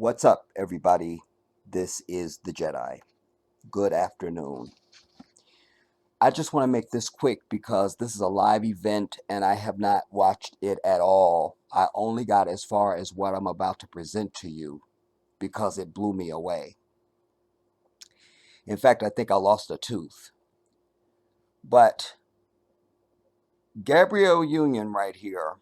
What's up, everybody? This is the Jedi. Good afternoon. I just want to make this quick because this is a live event and I have not watched it at all. I only got as far as what I'm about to present to you because it blew me away. In fact, I think I lost a tooth. But Gabrielle Union right here,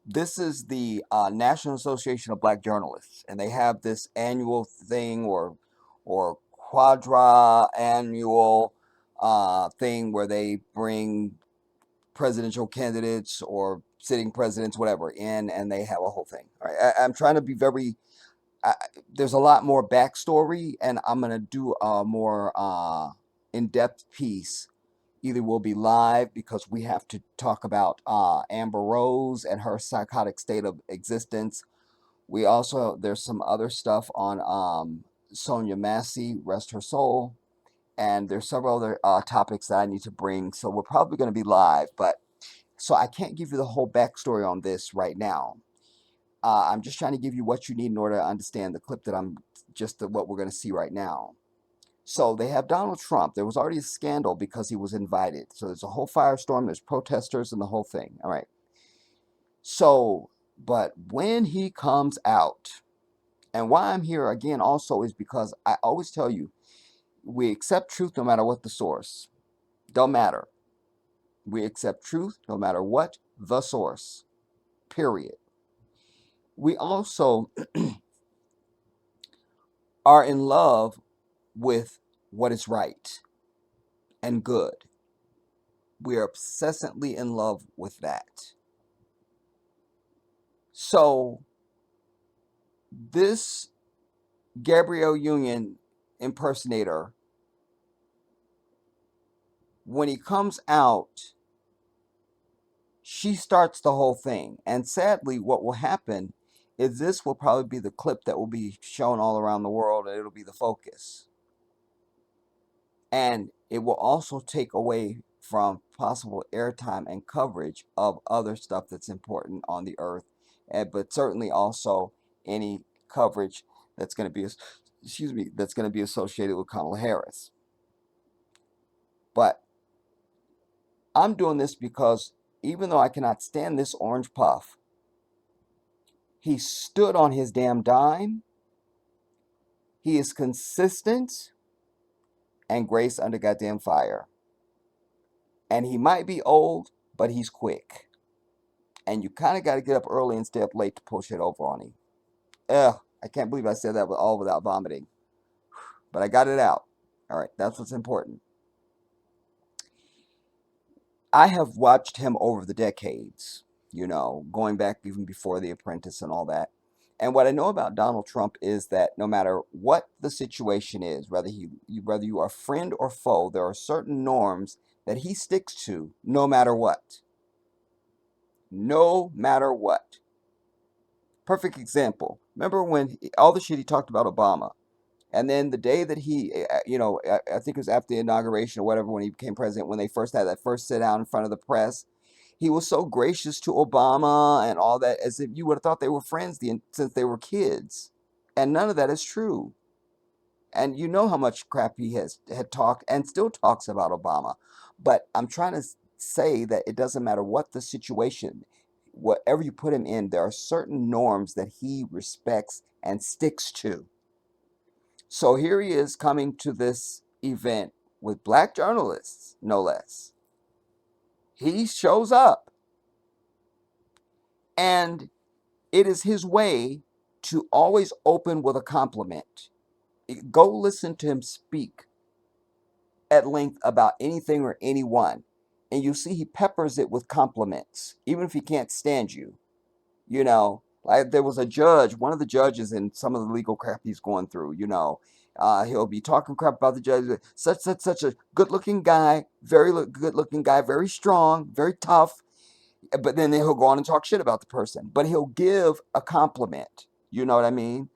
this is the National Association of Black Journalists, and they have this annual thing or quadra annual thing where they bring presidential candidates or sitting presidents, whatever, in, and they have a whole thing. All right, I'm trying to be very. I, there's a lot more backstory, and I'm gonna do a more in-depth piece. Either we'll be live because we have to talk about Amber Rose and her psychotic state of existence. We also there's some other stuff on Sonia Massey, rest her soul, and there's several other topics that I need to bring. So we're probably going to be live, but so I can't give you the whole backstory on this right now. I'm just trying to give you what you need in order to understand the clip that I'm what we're going to see right now. So they have Donald Trump. There was already a scandal because he was invited. So there's a whole firestorm. There's protesters and the whole thing. All right. So, but when he comes out, and why I'm here again also is because I always tell you, we accept truth no matter what the source. Don't matter. We accept truth no matter what the source. Period. We also are in love with what is right and good. We are obsessively in love with that. So this Gabrielle Union impersonator, when he comes out, she starts the whole thing. And sadly, what will happen is this will probably be the clip that will be shown all around the world, and it'll be the focus. And it will also take away from possible airtime and coverage of other stuff that's important on the earth, but certainly also any coverage that's going to be, that's going to be associated with Kamala Harris. But I'm doing this because even though I cannot stand this orange puff, he stood on his damn dime. He is consistent and grace under goddamn fire. And he might be old, but he's quick. And you kind of got to get up early and stay up late to push it over on him. Ugh, I can't believe I said that all without vomiting. But I got it out. All right, that's what's important. I have watched him over the decades, going back even before The Apprentice and all that. And what I know about Donald Trump is that no matter what the situation is, whether you are friend or foe, there are certain norms that he sticks to no matter what. No matter what. Perfect example. Remember when all the shit he talked about Obama, and then the day that I think it was after the inauguration or whatever, when he became president, when they first had that first sit down in front of the press, he was so gracious to Obama and all that, as if you would have thought they were friends since they were kids. And none of that is true. And you know how much crap he had talked and still talks about Obama. But I'm trying to say that it doesn't matter what the situation, whatever you put him in, there are certain norms that he respects and sticks to. So here he is coming to this event with black journalists, no less. He shows up, and it is his way to always open with a compliment. Go listen to him speak at length about anything or anyone, and you see he peppers it with compliments, even if he can't stand you. Like there was a judge, one of the judges in some of the legal crap he's going through, he'll be talking crap about the judge, such a good-looking guy, good-looking guy, very strong, very tough, but then he'll go on and talk shit about the person, but he'll give a compliment. You know what I mean?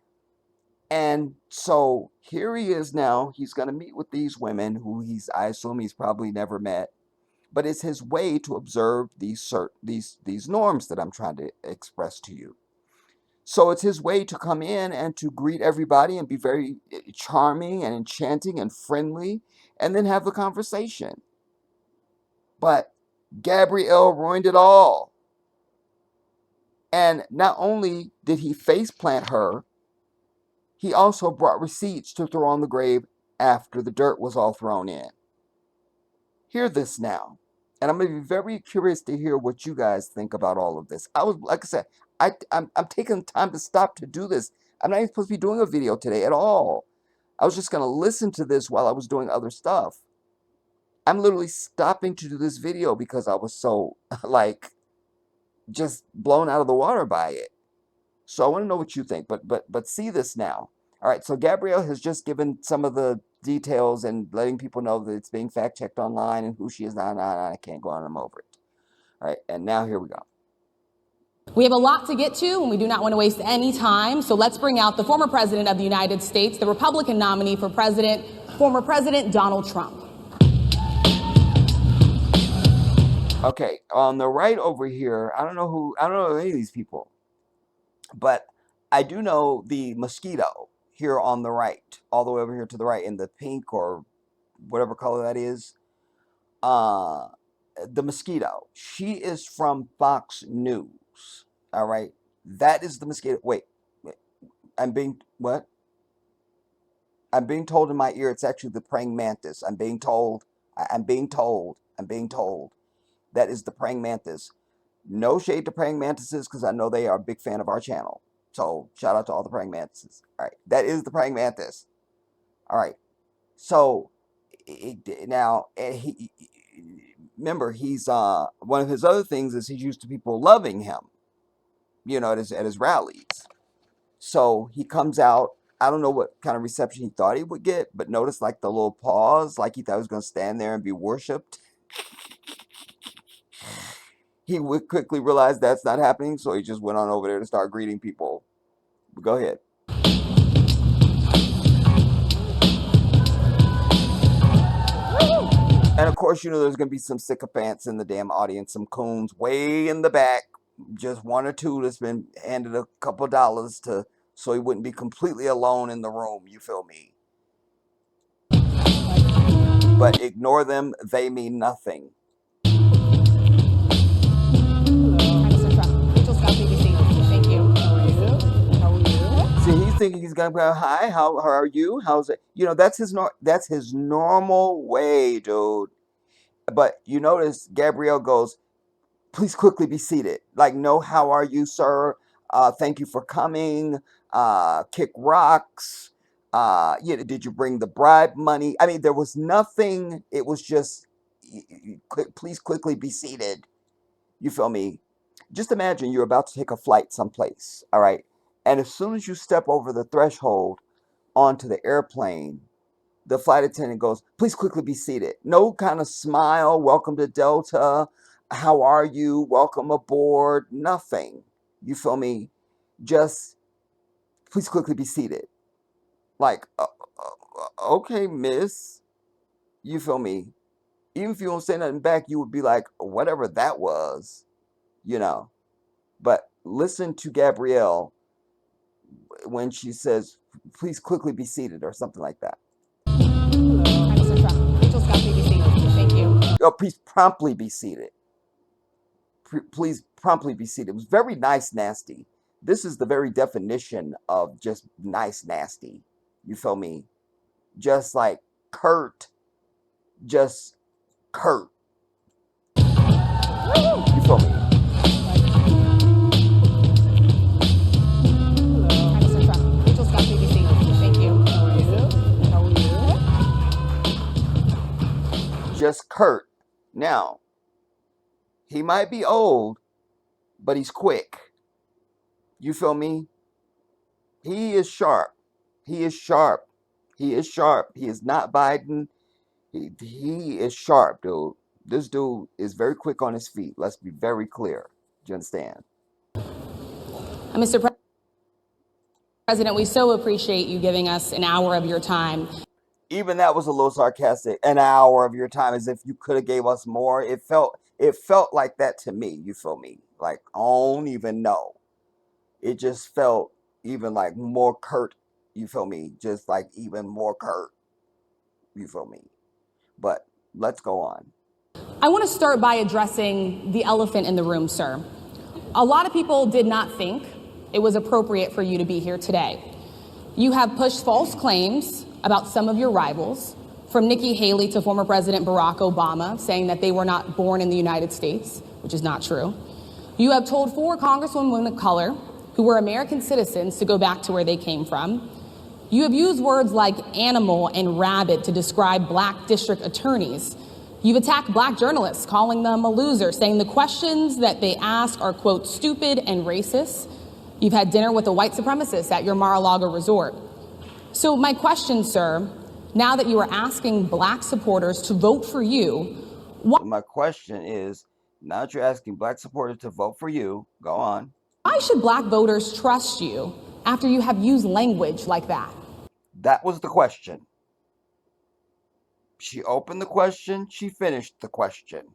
And so here he is now. He's going to meet with these women who I assume he's probably never met, but it's his way to observe these norms that I'm trying to express to you. So it's his way to come in and to greet everybody and be very charming and enchanting and friendly and then have the conversation. But Gabrielle ruined it all. And not only did he face plant her, he also brought receipts to throw on the grave after the dirt was all thrown in. Hear this now. And I'm going to be very curious to hear what you guys think about all of this. I was, like I said, I'm taking time to stop to do this. I'm not even supposed to be doing a video today at all. I was just going to listen to this while I was doing other stuff. I'm literally stopping to do this video because I was so, like, just blown out of the water by it. So I want to know what you think, but see this now. All right, so Gabrielle has just given some of the details and letting people know that it's being fact checked online and who she is. I can't go on. I'm over it. All right, and now here we go. We have a lot to get to, and we do not want to waste any time. So let's bring out the former president of the United States, the Republican nominee for president, former President Donald Trump. Okay, on the right over here, I don't know any of these people, but I do know the mosquito here on the right, all the way over here to the right in the pink or whatever color that is. Uh, the mosquito. She is from Fox News. All right, that is the mosquito. Wait, I'm being what? I'm being told in my ear it's actually the praying mantis. I'm being told. I'm being told. I'm being told that is the praying mantis. No shade to praying mantises because I know they are a big fan of our channel. So shout out to all the praying mantises. All right, that is the praying mantis. All right, so now remember he's one of his other things is he's used to people loving him, at his rallies. So he comes out. I don't know what kind of reception he thought he would get, but notice like the little pause, like he thought he was going to stand there and be worshipped. He would quickly realize that's not happening, so he just went on over there to start greeting people. But go ahead. And of course, there's going to be some sycophants in the damn audience, some coons way in the back, just one or two that's been handed a couple dollars to, so he wouldn't be completely alone in the room. You feel me? But ignore them; they mean nothing. Thank you. How are you? See, he's thinking he's gonna go, "Hi, how are you? How's it?" That's his normal way, dude. But you notice Gabrielle goes, please quickly be seated. Like, no, how are you, sir? Thank you for coming. Kick rocks. Did you bring the bribe money? I mean, there was nothing. It was just, please quickly be seated. You feel me? Just imagine you're about to take a flight someplace, all right? And as soon as you step over the threshold onto the airplane, the flight attendant goes, please quickly be seated. No kind of smile, welcome to Delta, how are you, welcome aboard, nothing. You feel me? Just, please quickly be seated. Like, okay, miss. You feel me? Even if you don't say nothing back, you would be like, whatever that was, you know. But listen to Gabrielle when she says, please quickly be seated or something like that. Thank you. Oh, please promptly be seated. Please promptly be seated. It was very nice, nasty. This is the very definition of just nice, nasty. You feel me? Just like curt, just curt. You feel me? Thank you. How are you? Just curt. Now, he might be old, but he's quick. You feel me? He is sharp. He is sharp. He is sharp. He is not Biden. He is sharp, dude. This dude is very quick on his feet. Let's be very clear. Do you understand? Mr. President, we so appreciate you giving us an hour of your time. Even that was a little sarcastic. An hour of your time, as if you could have gave us more. It felt like that to me. You feel me? Like, I don't even know. it just felt even like more curt, you feel me? Just like even more curt, you feel me? But let's go on. I want to start by addressing the elephant in the room, sir. A lot of people did not think it was appropriate for you to be here today. You have pushed false claims about some of your rivals, from Nikki Haley to former President Barack Obama, saying that they were not born in the United States, which is not true. You have told 4 congresswomen of color who were American citizens to go back to where they came from. You have used words like animal and rabid to describe black district attorneys. You've attacked black journalists, calling them a loser, saying the questions that they ask are, quote, stupid and racist. You've had dinner with a white supremacist at your Mar-a-Lago resort. So my question, sir, now that you are asking black supporters to vote for you, my question is, now that you're asking black supporters to vote for you, go on. Why should black voters trust you after you have used language like that? That was the question. She opened the question, she finished the question.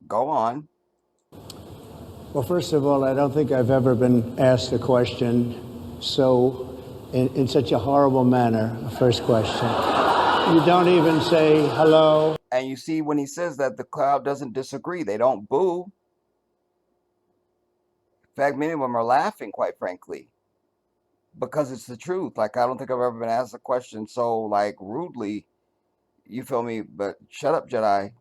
Go on. Well, first of all, I don't think I've ever been asked a question in such a horrible manner. First question. You don't even say hello. And you see, when he says that, the crowd doesn't disagree. They don't boo. In fact, many of them are laughing, quite frankly, because it's the truth. Like, I don't think I've ever been asked a question so, like, rudely. You feel me? But shut up, Jedi.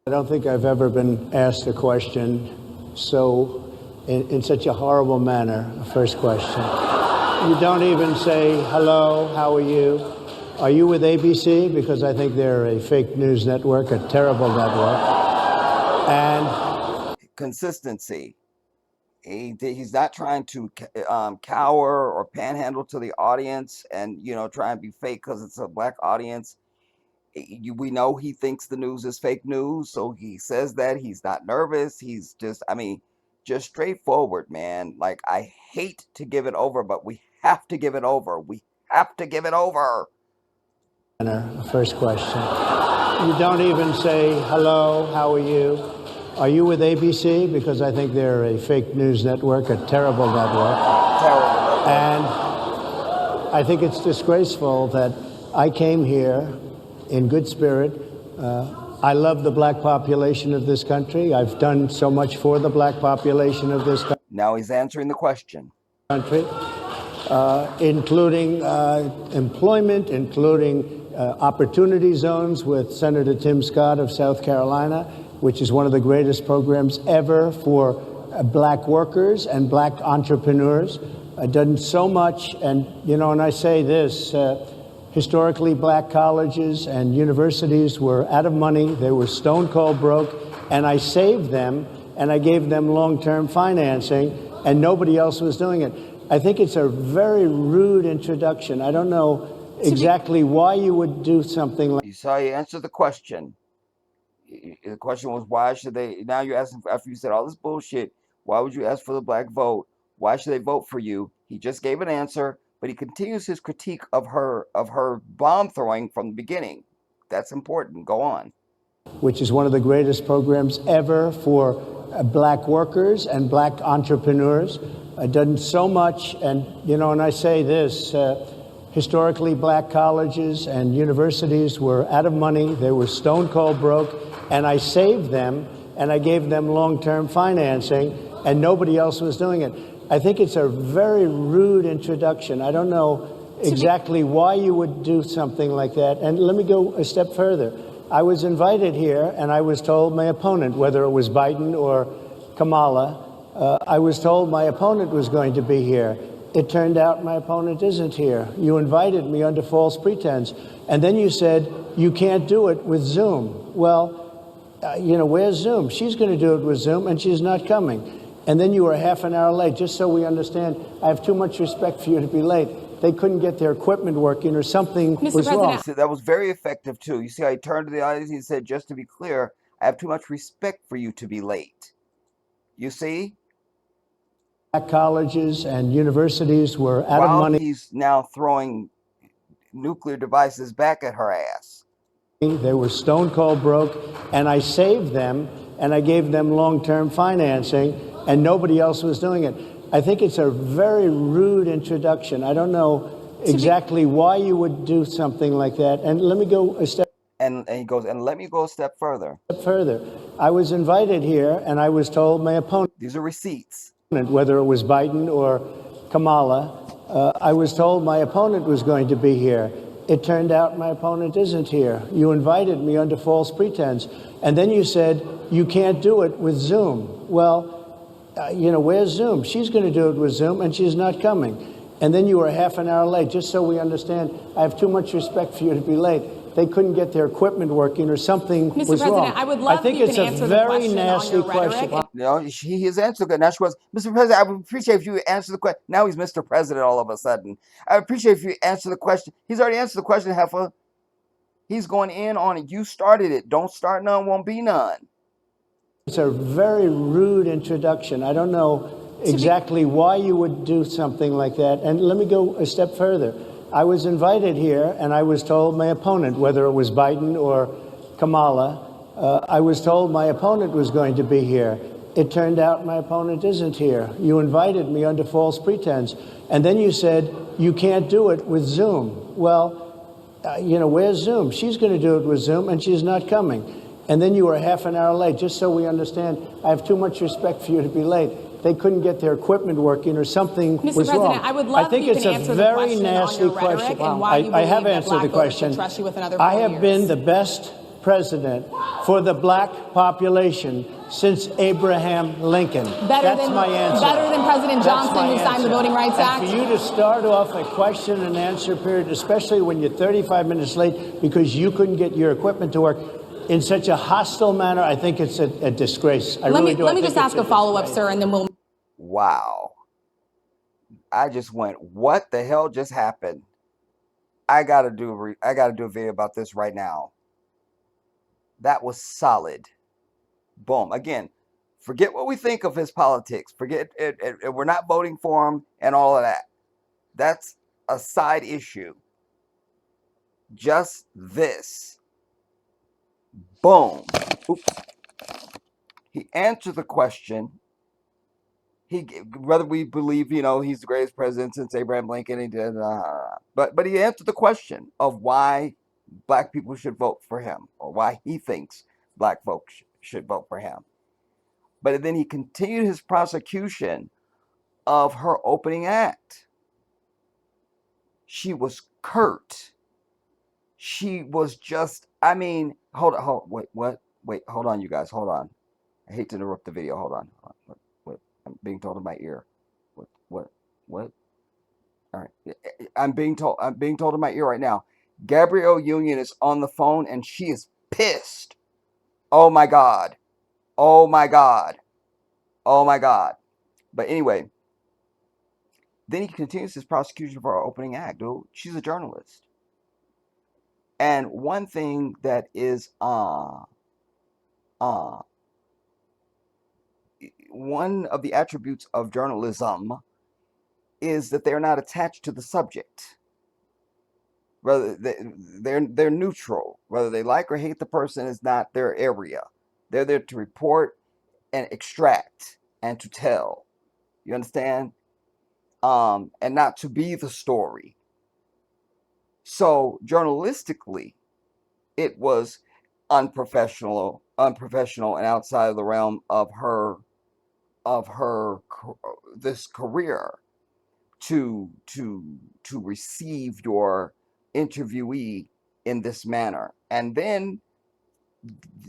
I don't think I've ever been asked a question in such a horrible manner. First question. You don't even say hello, how are you? Are you with ABC? Because I think they're a fake news network, a terrible network. And consistency. He's not trying to cower or panhandle to the audience and, you know, try and be fake because it's a black audience. We know he thinks the news is fake news, so he says that. He's not nervous. He's just, I mean, just straightforward, man. Like, I hate to give it over, but we have to give it over. We have to give it over. First question. You don't even say hello, how are you? Are you with ABC? Because I think they're a fake news network, a terrible network. Terrible. And I think it's disgraceful that I came here in good spirit. I love the black population of this country. I've done so much for the black population of this country. Now he's answering the question. Including employment, including opportunity zones with Senator Tim Scott of South Carolina, which is one of the greatest programs ever for black workers and black entrepreneurs. I've done so much, and, you know, and I say this, historically black colleges and universities were out of money. They were stone cold broke, and I saved them, and I gave them long-term financing, and nobody else was doing it. I think it's a very rude introduction. I don't know exactly why you would do something like... You saw you answered the question. The question was, why should they... Now you're asking, after you said all this bullshit, why would you ask for the black vote? Why should they vote for you? He just gave an answer, but he continues his critique of her bomb throwing from the beginning. That's important. Go on. Which is one of the greatest programs ever for black workers and black entrepreneurs. I've done so much, and, you know, and I say this, historically black colleges and universities were out of money. They were stone cold broke, and I saved them, and I gave them long-term financing, and nobody else was doing it. I think it's a very rude introduction. I don't know exactly why you would do something like that. And let me go a step further. I was invited here, and I was told my opponent, whether it was Biden or Kamala, I was told my opponent was going to be here. It turned out my opponent isn't here. You invited me under false pretense. And then you said, you can't do it with Zoom. Well, you know, where's Zoom? She's going to do it with Zoom, and she's not coming. And then you were half an hour late, just so we understand. I have too much respect for you to be late. They couldn't get their equipment working or something was wrong. See, that was very effective, too. You see how he turned to the audience and he said, just to be clear, I have too much respect for you to be late. You see? Black colleges and universities were out of money. He's now throwing nuclear devices back at her ass. They were stone cold broke, and I saved them, and I gave them long-term financing, and nobody else was doing it. I think it's a very rude introduction. I don't know exactly why you would do something like that. And let me go a step And he goes, and let me go a step further. further. I was invited here, and I was told my opponent, These are receipts. whether it was Biden or Kamala, I was told my opponent was going to be here. It turned out my opponent isn't here. You invited me under false pretense. And then you said, you can't do it with Zoom. Well, where's Zoom? She's going to do it with Zoom, and she's not coming. And then you were half an hour late. Just so we understand, I have too much respect for you to be late. They couldn't get their equipment working, or something Mr. was President, wrong. I would love I think if you it's can a answer the very question on nasty your rhetoric. question. He has answered good. Now she goes, Mr. President, I would appreciate if you answer the question. Now he's Mr. President all of a sudden. I would appreciate if you answer the question. He's already answered the question, Heffa. He's going in on it. You started it. Don't start none, won't be none. It's a very rude introduction. I don't know exactly why you would do something like that. And let me go a step further. I was invited here, and I was told my opponent, whether it was Biden or Kamala, I was told my opponent was going to be here. It turned out my opponent isn't here. You invited me under false pretense. And then you said, you can't do it with Zoom. Well, where's Zoom? She's going to do it with Zoom, and she's not coming. And then you were half an hour late. Just so we understand, I have too much respect for you to be late. They couldn't get their equipment working, or something Mr. was President, wrong. I would love think if you it's can a answer the very question on nasty your rhetoric question. and why you I have believe that answered black the voters question. should trust you with another I 4 have years. been the best president for the black population since Abraham Lincoln. That's my answer. Better than President That's Johnson, my who signed the answer. Voting Rights And Act? for you to start off a question and answer period, especially when you're 35 minutes late because you couldn't get your equipment to work, in such a hostile manner, I think it's a disgrace. Let me just ask a follow-up, sir, and then we'll... Wow. I just went, what the hell just happened? I gotta do a video about this right now. That was solid. Boom. Again, forget what we think of his politics. Forget it. We're not voting for him and all of that. That's a side issue. Just this. Boom. Oops. He answered the question. Whether we believe, he's the greatest president since Abraham Lincoln, but he answered the question of why black people should vote for him, or why he thinks black folks should vote for him. But then he continued his prosecution of her opening act. She was curt. She was just, hold on, hold on, you guys, hold on. I hate to interrupt the video. Hold on. What? I'm being told in my ear. What? All right. I'm being told in my ear right now. Gabrielle Union is on the phone and she is pissed. Oh my God. Oh my God. Oh my God. But anyway, then he continues his prosecution for her opening act, dude. She's a journalist. And one thing that is one of the attributes of journalism is that they're not attached to the subject. Rather, they're neutral. Whether they like or hate the person is not their area. They're there to report and extract and to tell. You understand? And not to be the story. So journalistically, it was unprofessional, and outside of the realm of her this career to receive your interviewee in this manner, and then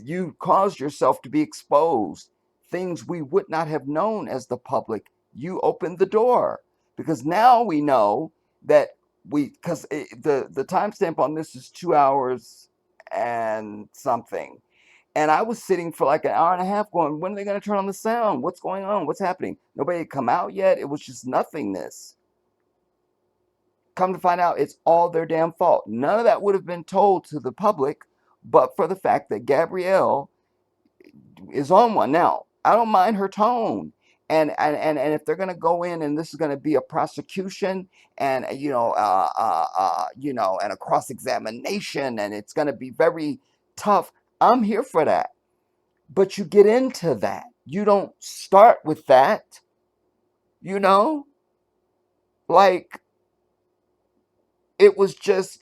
you caused yourself to be exposed. Things we would not have known as the public. You opened the door, because now we know that because the timestamp on this is 2 hours and something. And I was sitting for like an hour and a half going, when are they going to turn on the sound? What's going on? What's happening? Nobody had come out yet. It was just nothingness. Come to find out, it's all their damn fault. None of that would have been told to the public, but for the fact that Gabrielle is on one. Now, I don't mind her tone. And if they're going to go in and this is going to be a prosecution and, and a cross-examination, and it's going to be very tough, I'm here for that. But you get into that. You don't start with that. You know, like it was just.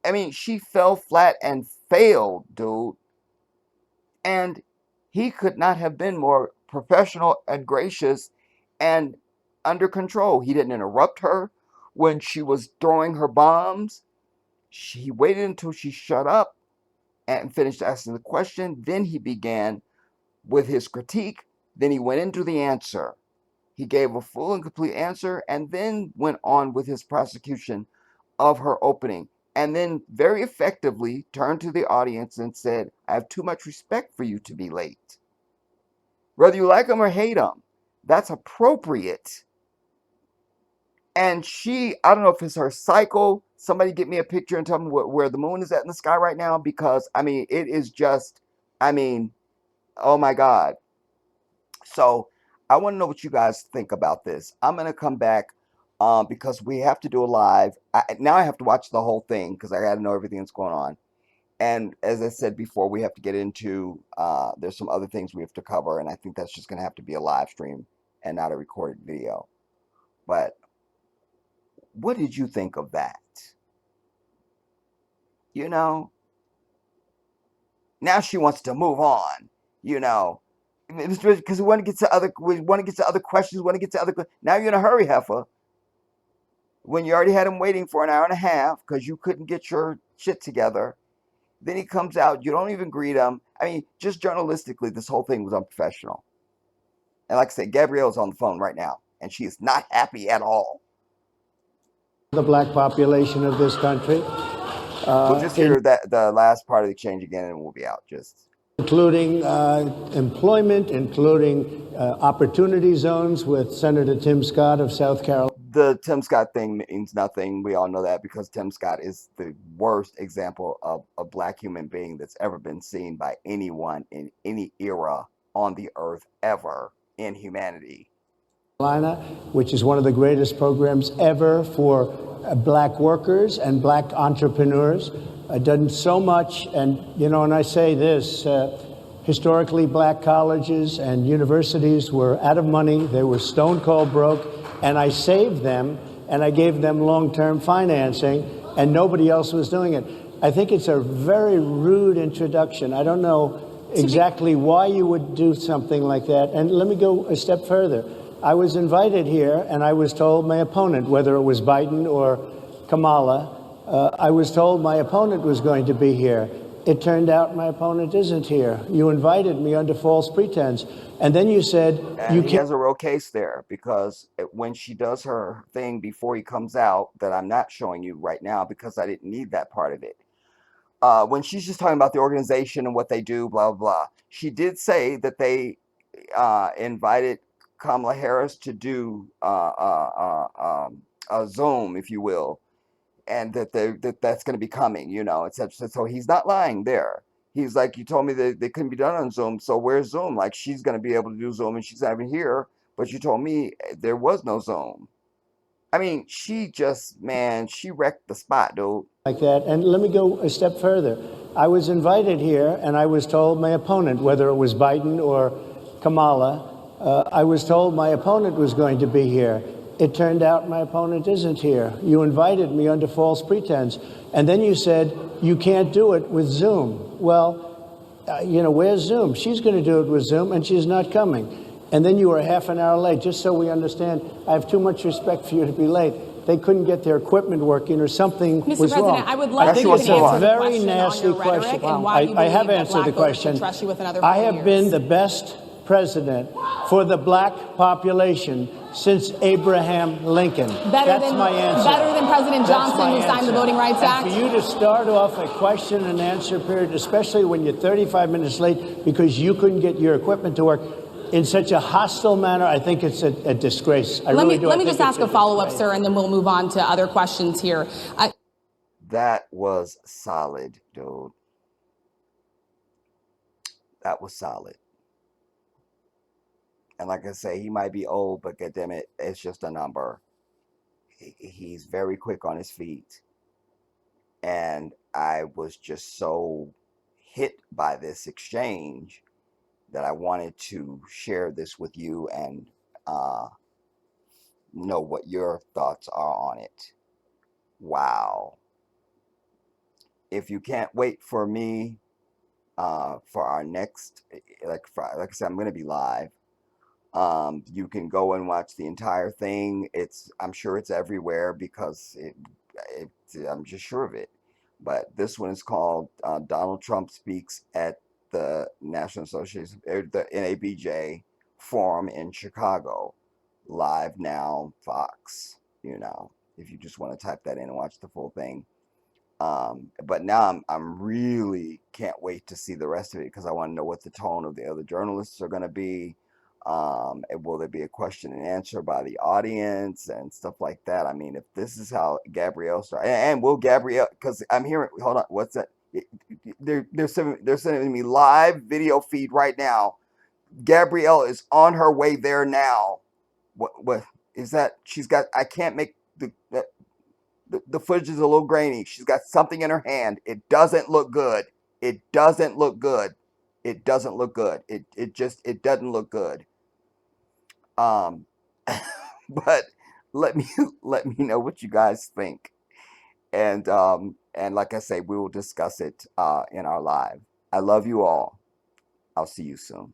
I mean, she fell flat and failed, dude. And he could not have been more professional and gracious and under control. He didn't interrupt her when she was throwing her bombs. He waited until she shut up and finished asking the question. Then he began with his critique. Then he went into the answer. He gave a full and complete answer and then went on with his prosecution of her opening. And then very effectively turned to the audience and said, I have too much respect for you to be late. Whether you like him or hate him, that's appropriate. And she, I don't know if it's her cycle. Somebody get me a picture and tell me where the moon is at in the sky right now, because I mean, it is just, I mean, oh my God. So I want to know what you guys think about this. I'm going to come back because we have to do a live. Now I have to watch the whole thing because I got to know everything that's going on. And as I said before, we have to get into, there's some other things we have to cover. And I think that's just going to have to be a live stream and not a recorded video. But what did you think of that? You know, now she wants to move on, you know, because we want to get to other questions, want to get to other, now you're in a hurry, heifer, when you already had him waiting for an hour and a half because you couldn't get your shit together. Then he comes out, you don't even greet him. I mean, just journalistically, this whole thing was unprofessional. And like I said, Gabrielle's on the phone right now, and she is not happy at all. The black population of this country, We'll just hear that the last part of the exchange again, and we'll be out. Just including employment, including opportunity zones with Senator Tim Scott of South Carolina. The Tim Scott thing means nothing. We all know that because Tim Scott is the worst example of a black human being that's ever been seen by anyone in any era on the earth ever in humanity. Which is one of the greatest programs ever for black workers and black entrepreneurs. Done so much, and and I say this, historically black colleges and universities were out of money. They were stone cold broke, and I saved them, and I gave them long-term financing, and nobody else was doing it. I think it's a very rude introduction. I don't know exactly why you would do something like that. And let me go a step further. I was invited here, and I was told my opponent, whether it was Biden or Kamala, I was told my opponent was going to be here. It turned out my opponent isn't here. You invited me under false pretense. And then you said you he has a real case there, because when she does her thing before he comes out, that I'm not showing you right now because I didn't need that part of it. When she's just talking about the organization and what they do, blah, blah, blah, she did say that they invited Kamala Harris to do a Zoom, if you will, and that's going to be coming, etc. So he's not lying there. He's like, you told me that they couldn't be done on Zoom, so where's Zoom? Like, she's going to be able to do Zoom, and she's not even here, but you told me there was no Zoom. I mean, she wrecked the spot, dude. Like that. And let me go a step further. I was invited here, and I was told my opponent, whether it was Biden or Kamala, I was told my opponent was going to be here. It turned out my opponent isn't here. You invited me under false pretense. And then you said you can't do it with Zoom. Well, where's Zoom? She's going to do it with Zoom, and she's not coming. And then you were half an hour late. Just so we understand, I have too much respect for you to be late. They couldn't get their equipment working, or something Mr. was President, wrong. I would love I think to it's a answer the very question nasty on your question. and why you I have believe that answered black the voters question. should trust you with another I 4 have years. been the best president for the black population since Abraham Lincoln. That's my answer. Better than President That's Johnson, my who signed the answer. Voting Rights Act? And for you to start off a question and answer period, especially when you're 35 minutes late because you couldn't get your equipment to work, in such a hostile manner, I think it's a disgrace. Let me just ask a follow-up, sir, and then we'll move on to other questions here. That was solid, dude. That was solid. And like I say, he might be old, but goddamn it, it's just a number. He's very quick on his feet. And I was just so hit by this exchange that I wanted to share this with you and know what your thoughts are on it. Wow. If you can't wait for me for our next, like I said, I'm going to be live. You can go and watch the entire thing. I'm sure it's everywhere because it I'm just sure of it. But this one is called Donald Trump Speaks at the National Association, the N.A.B.J forum in Chicago. Live now, Fox. If you just want to type that in and watch the full thing. But now I'm really can't wait to see the rest of it because I want to know what the tone of the other journalists are going to be. And will there be a question and answer by the audience and stuff like that? I mean, if this is how Gabrielle started, and will Gabrielle? Because I'm hearing. Hold on, what's that? They're sending me live video feed right now. Gabrielle is on her way there now. What is that? She's got. I can't make the footage is a little grainy. She's got something in her hand. It doesn't look good. It doesn't look good. It doesn't look good. It doesn't look good. Um, but let me let me know what you guys think, and like I say, we will discuss it in our live. I love you all. I'll see you soon.